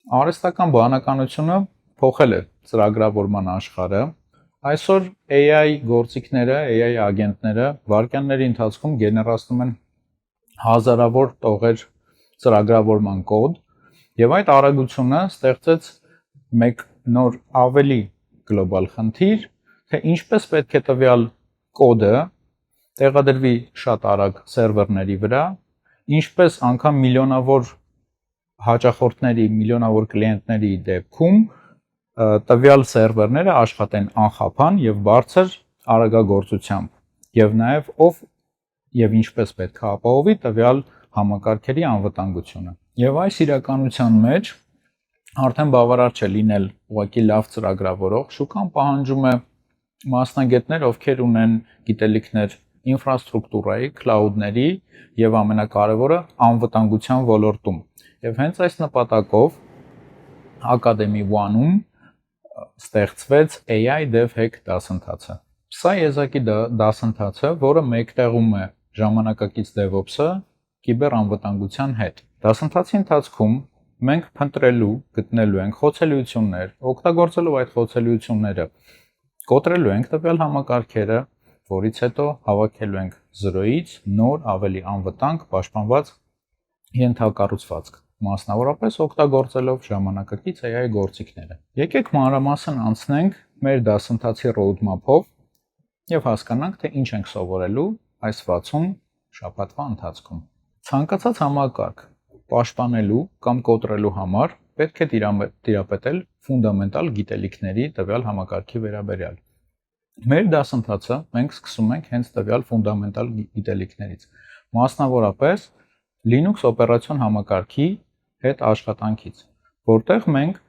Արհեստական բանականությունը փոխել է ծրագրավորման աշխարհը։ Այսօր AI գործիքները, AI ագենտները վայրկյանների ընթացքում գեներացնում են հազարավոր տողեր ծրագրավորման կոդ, եւ այդ արագությունը ստեղծեց մեկ նոր ավելի գլոբալ խնդիր, թե ինչպես պետք է տվյալ կոդը տեղադրվի շատ արագ սերվերների վրա, ինչպես անգամ միլիոնավոր հաճախորդների, միլիոնավոր կլիենտների դեպքում տվյալ սերվերները աշխատեն անխափան եւ բարձր արագագործությամբ, եւ նաեւ ով եւ ինչպես պետք է ապահովի տվյալ համակարգերի անվտանգությունը։ Եվ այս իրականության մեջ արդեն բավարար չէ լինել ուղղակի լավ ծրագրավորող, շուկան պահանջում է մասնագետներ, ովքեր ունեն գիտելիքներ ինֆրաստրուկտուրայի, քլաուդների եւ ամենակարևորը անվտանգության ոլորտում։ Եվ հենց այս նպատակով Academy One-ում ստեղծվեց AI DevHack դասընթացը։ Սա եզակի դասընթացը, որը մեկտեղում է ժամանակակից DevOps-ը կիբերանվտանգության հետ։ Դասընթացի ընթացքում մենք փնտրելու, գտնելու ենք խոցելիություններ, օգտագործելով այդ խոցելիությունները կոտրելու ենք տվյալ համակարգերը, որից հետո հավաքելու ենք 0-ից նոր ավելի անվտանգ պաշտպանված ենթակառուցվածք, մասնավորապես օգտագործելով ժամանակակից AI գործիքները։ Եկեք մանրամասն անցնենք մեր դասընթացի roadmap-ով եւ հասկանանք, թե ինչ ենք սովորելու այս 60 շաբաթվա ընթացքում։ Ցանկացած համակարգ պաշտպանելու կամ կոտրելու համար պետք է տիրապետել ֆունդամենտալ գիտելիքների տվյալ համակարգի վերաբերյալ։ Մեր դասընթացը մենք սկսում ենք հենց տվյալ ֆունդամենտալ գիտելիքներից, մասնավորապես Linux օպերացիոն համակարգի հետ աշխատանքից, որտեղ մենք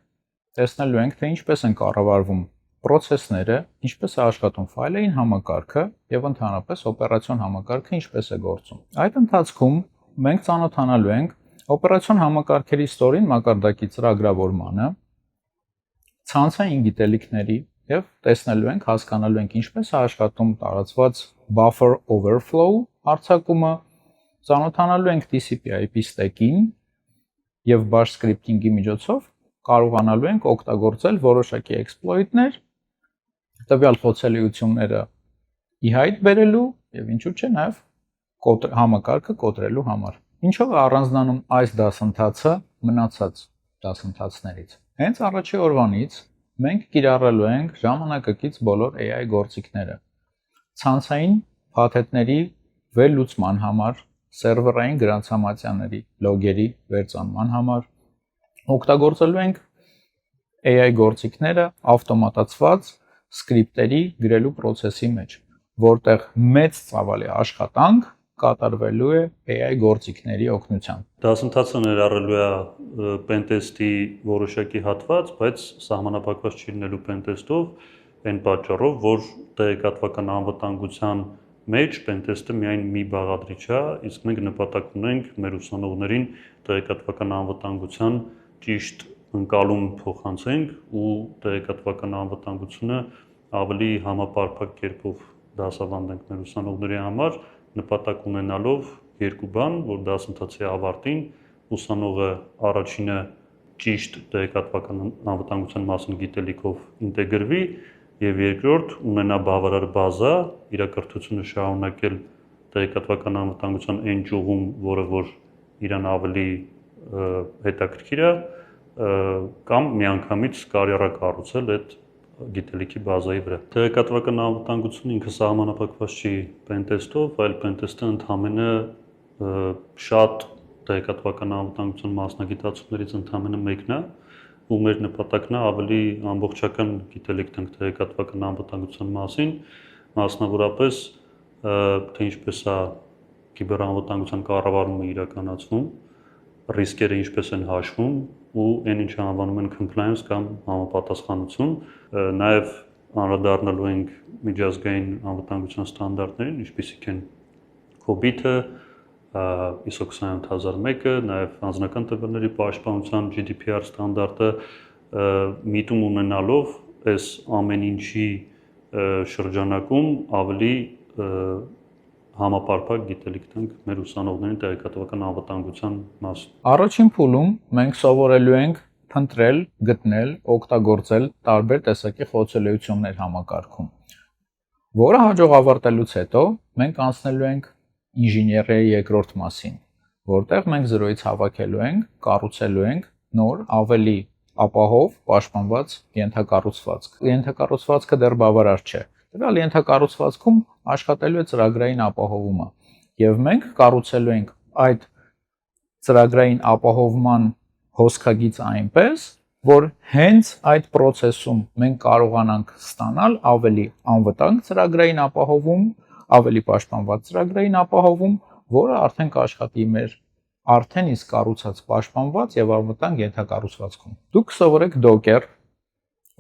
տեսնելու ենք, թե ինչպես են կառավարվում process-ները, ինչպես է աշխատում ֆայլային համակարգը եւ ընդհանրապես օպերացիոն համակարգը ինչպես է գործում։ Այդ ընթացքում մենք ծանոթանալու ենք օպերացիոն համակարգերի ստորին մակարդակի ծրագրավորմանը, ցանցային գիտելիքների եւ տեսնելու ենք, հասկանալու ենք ինչպես է աշխատում տարածված buffer overflow արձակումը, ծանոթանալու ենք TCP/IP stack-ին եւ bash scripting-ի միջոցով կարողանալու ենք օգտագործել որոշակի exploit-ներ, տվյալ խոցելիությունները ի հայտ բերելու եւ ինչու՞ չէ նաեւ համակարգը կոտրելու համար։ Ինչով է առանձնանում այս դասընթացը մնացած դասընթացներից։ Հենց առաջի օրվանից մենք կիրառելու ենք ժամանակակից բոլոր AI գործիքները։ Ցանցային փաթեթների վերլուծման համար, սերվերային գրանցամատյանների լոգերի վերծանման համար օգտագործելու ենք AI գործիքները ավտոմատացված սկրիպտերի գրելու process-ի մեջ, որտեղ մեծ ծավալի աշխատանք կատարվելու է AI գործիքների օգնությամբ։ Դասընթացը ներառելու է pentest-ի որոշակի հատված, բայց սահմանափակված չի լինելու pentest-ով, այն պատճառով, որ տեղեկատվական անվտանգության մեջ pentest-ը միայն մի բաղադրիչ է, իսկ մենք նպատակ ունենք մեր ուսանողներին տեղեկատվական անվտանգության ճիշտ ընկալում փոխանցենք ու տեղեկատվական անվտանգությունը ավելի համապարփակ կերպով դասավանդենք մեր ուսանողների համար, նպատակ ունենալով երկու բան, որ դասընթացի ավարտին ուսանողը առաջինը ճիշտ տեղեկատվական անվտանգության մասին գիտելիքով ինտեգրվի եւ երկրորդ ունենա բավարար բազա իր կրթությունը շարունակել տեղեկատվական անվտանգության այն ճյուղում, որը որ իրան ավելի հետաքրքիր է կամ միանգամից կարիերա կառուցել այդ գիտելիքի բազայի վրա։ Տեղեկատվական անվտանգությունը ինքը սահմանափակված չի pentest-ով, այլ pentest-ը ընդհանրապես շատ տեղեկատվական անվտանգության մասնագիտացումներից ընդհանրապես մեկն է, ու մեր նպատակն է ավելի ամբողջական գիտելիք տանք տեղեկատվական անվտանգության մասին, մասնավորապես թե ինչպես է կիբերանվտանգության կառավարումը իրականացվում, ռիսկերը ինչպես են հաշվում ու այն ինչը անվանում են compliance կամ համապատասխանություն, նաև անդրադառնալու ենք միջազգային անվտանգության ստանդարտներին, ինչպիսիք են COBIT-ը, ISO 27001-ը, նաև անձնական տվյալների պաշտպանության GDPR ստանդարտը, միտում ունենալով այս ամեն ինչի շրջանակում ավելի համապարփակ գիտելիք տանք մեր ուսանողներին տեղեկատվական անվտանգության մասին։ Առաջին փուլում մենք սովորելու ենք փնտրել, գտնել, օգտագործել տարբեր տեսակի խոցելիություններ համակարգում, որը հաջող ավարտելուց հետո մենք անցնելու ենք ինժեներիայի երկրորդ մասին, որտեղ մենք զրոյից հավաքելու ենք, կառուցելու ենք նոր, ավելի ապահով, պաշտպանված ենթակառուցվածք։ Ենթակառուցվածքը դեռ բավարար չէ։ Տվյալ ենթակառուցվածքում աշխատելու է ծրագրային ապահովումը, եւ մենք կառուցելու ենք այդ ծրագրային ապահովման հոսքագիծը այնպես, որ հենց այդ process-ում մենք կարողանանք ստանալ ավելի անվտանգ ծրագրային ապահովում, ավելի պաշտպանված ծրագրային ապահովում, որը արդեն կաշխատի մեր արդեն իսկ կառուցած պաշտպանված եւ անվտանգ ենթակառուցվածքում։ Դուք կսովորեք Docker,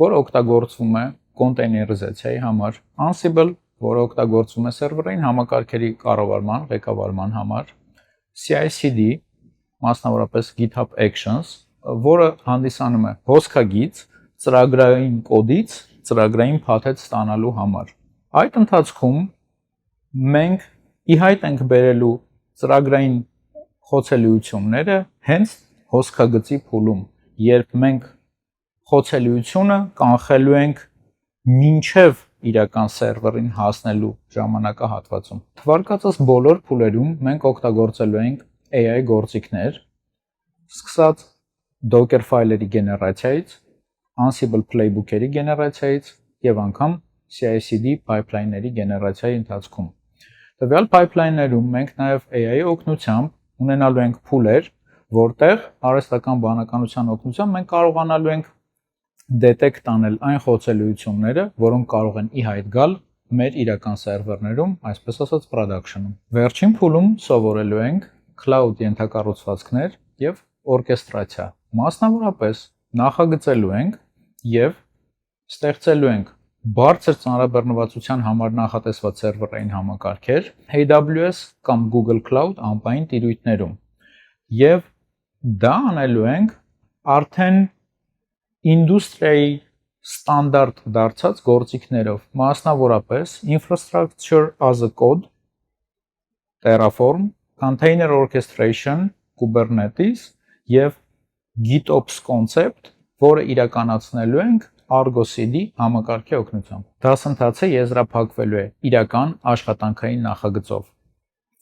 որը օգտագործվում է կոնտեյներիզացիայի համար, Ansible, որը օգտագործվում է սերվերային համակարգերի կառավարման, ղեկավարման համար, CI/CD, մասնավորապես GitHub Actions, որը հանդիսանում է հոսքագիծ ծրագրային կոդից ծրագրային փաթեթ ստանալու համար։ Այդ ընթացքում մենք ի հայտ ենք բերելու ծրագրային խոցելիությունները հենց հոսքագծի փուլում, երբ մենք խոցելիությունը կանխելու ենք մինչև իրական սերվերին հասնելու ժամանակահատվածում։ Թվարկածս բոլոր փուլերում մենք օգտագործելու ենք AI գործիքներ, սկսած Docker ֆայլերի գեներացիայից, Ansible playbook-երի գեներացիայից եւ անգամ CI/CD pipeline-ների գեներացիայի ընթացքում։ Տվյալ pipeline-ներում մենք նաեւ AI-ի օգնությամբ ունենալու ենք փուլեր, որտեղ արհեստական բանականության օգնությամբ մենք կարողանալու ենք detect անել այն խոցելիությունները, որոնք կարող են ի հայտ գալ մեր իրական սերվերներում, այսպես ասած production-ում։ Վերջին փուլում սովորելու ենք cloud ենթակառուցվածքներ եւ օրկեստրացիա։ Մասնավորապես նախագծելու ենք եւ ստեղծելու ենք բարձր ծանրաբեռնվածության համար նախատեսված սերվերային համակարգեր AWS կամ Google Cloud ամպային տիրույթներում եւ դա անելու ենք արդեն ինդուստրիայի ստանդարտ դարձած գործիքներով, մասնավորապես infrastructure as a code, Terraform, container orchestration, Kubernetes եւ GitOps concept, որը իրականացնելու ենք Argo CD համակարգի օգնությամբ։ Դասընթացը եզրափակվելու է իրական աշխատանքային նախագծով,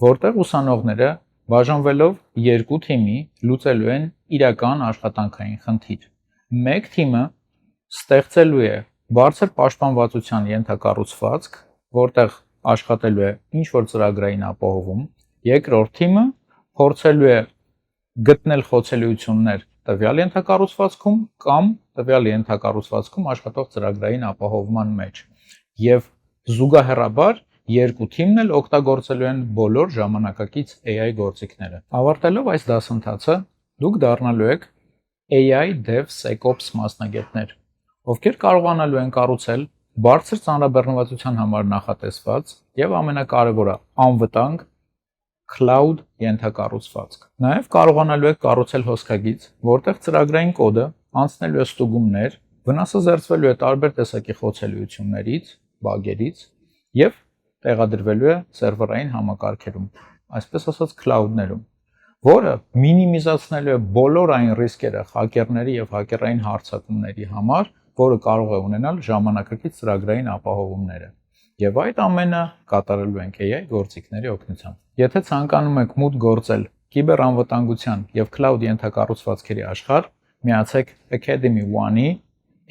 որտեղ ուսանողները բաժանվելով երկու թիմի լուծելու են իրական աշխատանքային խնդիր։ Մեկ թիմը ստեղծելու է բարձր պաշտպանվածության ենթակառուցվածք, որտեղ աշխատելու է ինչ-որ ծրագրային ապահովում, երկրորդ թիմը փորձելու է գտնել խոցելիություններ տվյալ ենթակառուցվածքում կամ տվյալ ենթակառուցվածքում աշխատող ծրագրային ապահովման մեջ եւ զուգահեռաբար երկու թիմն էլ օգտագործելու են բոլոր ժամանակակից AI գործիքները։ Ավարտելով այս դասընթացը, դուք դառնալու եք AI DevSecOps մասնագետներ, ովքեր կարողանալու են կառուցել բարձր ծանրաբեռնվածության համար նախատեսված եւ ամենակարևորը անվտանգ cloud ենթակառուցվածք։ Նաև կարողանալու եք կառուցել հոսքագիծ, որտեղ ծրագրային կոդը անցնելու է ստուգումներ, վնասազերծվելու է տարբեր տեսակի խոցելիություններից, բագերից եւ տեղադրվելու է սերվերային համակարգերում, այսպես ասած cloud-ներում, որը մինիմիզացնելու է բոլոր այն ռիսկերը հակերների եւ հակերային հարձակումների համար, որը կարող է ունենալ ժամանակակից ծրագրային ապահովումները։ Եվ այդ ամենը կատարելու ենք AI գործիքների օգնությամբ։ Եթե ցանկանում եք մուտք գործել կիբերանվտանգության եւ cloud ենթակառուցվածքերի աշխարհ, միացեք Academy One-ի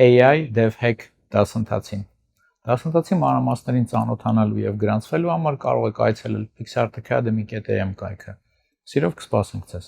AI DevHack դասընթացին։ Դասընթացի մանրամասներին ծանոթանալու եւ գրանցվելու համար կարող եք այցելել pixartacademy.am կայքը։ Սիրով կսպասենք ձեզ։